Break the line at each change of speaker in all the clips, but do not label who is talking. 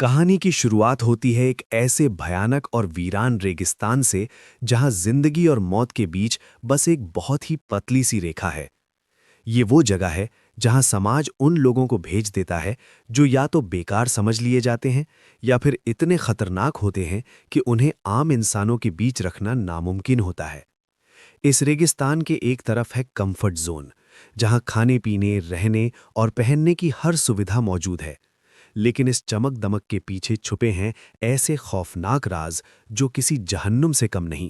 कहानी की शुरुआत होती है एक ऐसे भयानक और वीरान रेगिस्तान से जहां जिंदगी और मौत के बीच बस एक बहुत ही पतली सी रेखा है। ये वो जगह है जहां समाज उन लोगों को भेज देता है जो या तो बेकार समझ लिए जाते हैं या फिर इतने खतरनाक होते हैं कि उन्हें आम इंसानों के बीच रखना नामुमकिन होता है। इस रेगिस्तान के एक तरफ है कंफर्ट जोन, जहां खाने पीने, रहने और पहनने की हर सुविधा मौजूद है। लेकिन इस चमक दमक के पीछे छुपे हैं ऐसे खौफनाक राज जो किसी जहन्नुम से कम नहीं।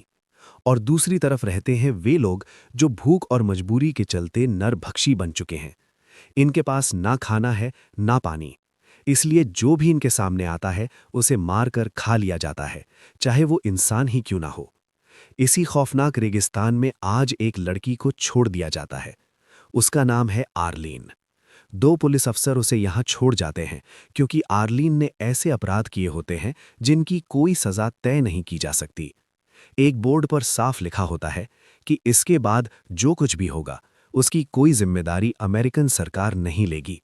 और दूसरी तरफ रहते हैं वे लोग जो भूख और मजबूरी के चलते नरभक्षी बन चुके हैं। इनके पास ना खाना है ना पानी, इसलिए जो भी इनके सामने आता है उसे मारकर खा लिया जाता है, चाहे वो इंसान ही क्यों ना हो। इसी खौफनाक रेगिस्तान में आज एक लड़की को छोड़ दिया जाता है। उसका नाम है आर्लीन। दो पुलिस अफसर उसे यहाँ छोड़ जाते हैं क्योंकि आर्लीन ने ऐसे अपराध किए होते हैं जिनकी कोई सजा तय नहीं की जा सकती। एक बोर्ड पर साफ लिखा होता है कि इसके बाद जो कुछ भी होगा उसकी कोई जिम्मेदारी अमेरिकन सरकार नहीं लेगी।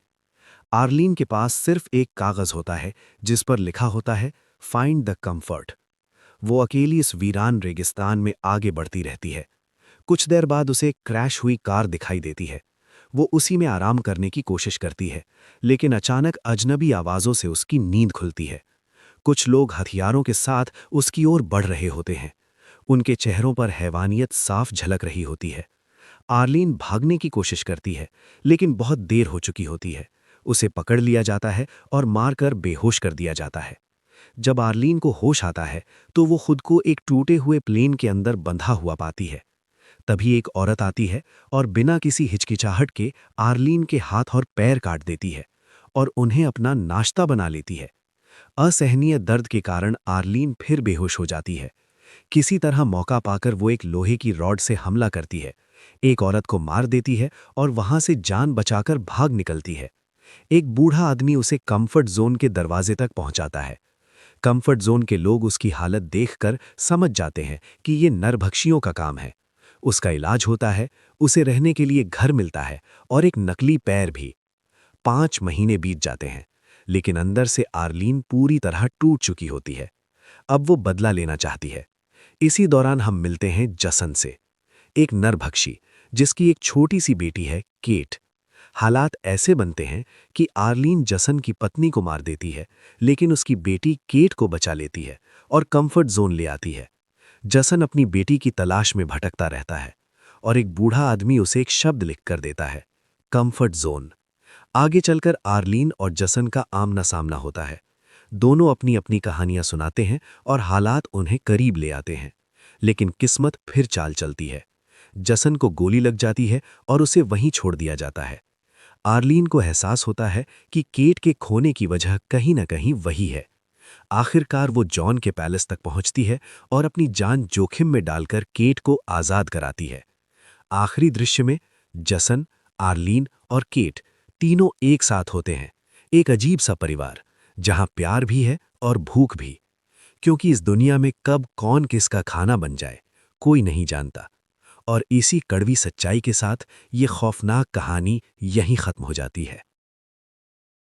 आर्लीन के पास सिर्फ एक कागज होता है जिस पर लिखा होता है फाइंड द कंफर्ट। वो अकेली इस वीरान रेगिस्तान में आगे बढ़ती रहती है। कुछ देर बाद उसे क्रैश हुई कार दिखाई देती है। वो उसी में आराम करने की कोशिश करती है, लेकिन अचानक अजनबी आवाज़ों से उसकी नींद खुलती है। कुछ लोग हथियारों के साथ उसकी ओर बढ़ रहे होते हैं। उनके चेहरों पर हैवानियत साफ झलक रही होती है। आर्लीन भागने की कोशिश करती है, लेकिन बहुत देर हो चुकी होती है। उसे पकड़ लिया जाता है और मारकर बेहोश कर दिया जाता है। जब आर्लीन को होश आता है तो वो खुद को एक टूटे हुए प्लेन के अंदर बंधा हुआ पाती है। तभी एक औरत आती है और बिना किसी हिचकिचाहट के आर्लीन के हाथ और पैर काट देती है और उन्हें अपना नाश्ता बना लेती है। असहनीय दर्द के कारण आर्लीन फिर बेहोश हो जाती है। किसी तरह मौका पाकर वो एक लोहे की रॉड से हमला करती है, एक औरत को मार देती है और वहां से जान बचाकर भाग निकलती है। एक बूढ़ा आदमी उसे कंफर्ट जोन के दरवाजे तक पहुंचाता है। कंफर्ट जोन के लोग उसकी हालत देखकर समझ जाते हैं कि ये नरभक्षियों का काम है। उसका इलाज होता है, उसे रहने के लिए घर मिलता है और एक नकली पैर भी। 5 महीने बीत जाते हैं, लेकिन अंदर से आर्लीन पूरी तरह टूट चुकी होती है। अब वो बदला लेना चाहती है। इसी दौरान हम मिलते हैं जसन से, एक नरभक्षी जिसकी एक छोटी सी बेटी है, केट। हालात ऐसे बनते हैं कि आर्लीन जसन की पत्नी को मार देती है, लेकिन उसकी बेटी केट को बचा लेती है और कंफर्ट जोन ले आती है। जसन अपनी बेटी की तलाश में भटकता रहता है और एक बूढ़ा आदमी उसे एक शब्द लिख कर देता है, कंफर्ट जोन। आगे चलकर आर्लीन और जसन का आमना सामना होता है। दोनों अपनी अपनी कहानियां सुनाते हैं और हालात उन्हें करीब ले आते हैं, लेकिन किस्मत फिर चाल चलती है। जसन को गोली लग जाती है और उसे वहीं छोड़ दिया जाता है। आर्लीन को एहसास होता है कि केट के खोने की वजह कहीं न कहीं वही है। आखिरकार वो जॉन के पैलेस तक पहुंचती है और अपनी जान जोखिम में डालकर केट को आज़ाद कराती है। आखिरी दृश्य में जसन, आर्लीन और केट तीनों एक साथ होते हैं, एक अजीब सा परिवार जहां प्यार भी है और भूख भी। क्योंकि इस दुनिया में कब कौन किसका खाना बन जाए कोई नहीं जानता। और इसी कड़वी सच्चाई के साथ ये खौफनाक कहानी यहीं खत्म हो जाती है।